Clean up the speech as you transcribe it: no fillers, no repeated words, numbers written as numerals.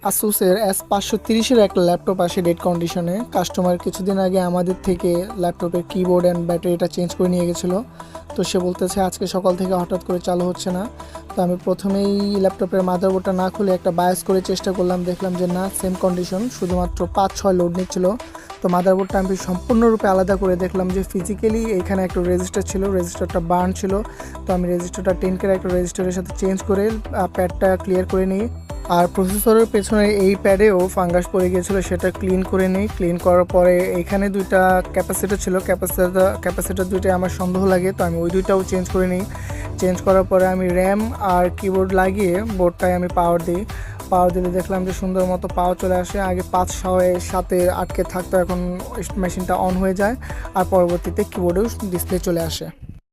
আসুসের S530-এর একটা ল্যাপটপ আসে ডেড কন্ডিশনে। কাস্টমার কিছুদিন আগে আমাদের থেকে ল্যাপটপের কিবোর্ড অ্যান্ড ব্যাটারিটা চেঞ্জ করে নিয়ে গেছিলো। তো সে বলতেছে আজকে সকাল থেকে হঠাৎ করে চালু হচ্ছে না। তো আমি প্রথমেই ল্যাপটপের মাদারবোর্ডটা না খুলে একটা বায়াস করে চেষ্টা করলাম, দেখলাম যে না, সেম কন্ডিশন, শুধুমাত্র 5-6 লোড নিচ্ছিল। তো মাদারবোর্ডটা আমি সম্পূর্ণরূপে আলাদা করে দেখলাম যে ফিজিক্যালি এখানে একটা রেজিস্টার ছিল, রেজিস্টারটা বার্ন ছিল। তো আমি রেজিস্টারটা 10K একটা রেজিস্টারের সাথে চেঞ্জ করে প্যাডটা ক্লিয়ার করে নিই। আর প্রসেসরের পেছনে এই প্যাডেও ফাঙ্গাস পড়ে গিয়েছিলো, সেটা ক্লিন করে নিই। ক্লিন করার পরে এখানে দুইটা ক্যাপাসিটার ছিল, ক্যাপাসিটার দুইটাই আমার সন্দেহ লাগে, তো আমি ওই দুইটাও চেঞ্জ করে নিই। চেঞ্জ করার পরে আমি র্যাম আর কিবোর্ড লাগিয়ে বোর্ডটায় আমি পাওয়ার দিই। পাওয়ার দিলে দেখলাম যে সুন্দর মতো পাওয়ার চলে আসে। আগে 5-6-7 আটকে থাকতো, এখন মেশিনটা অন হয়ে যায় আর পরবর্তীতে কিবোর্ডেও ডিসপ্লে চলে আসে।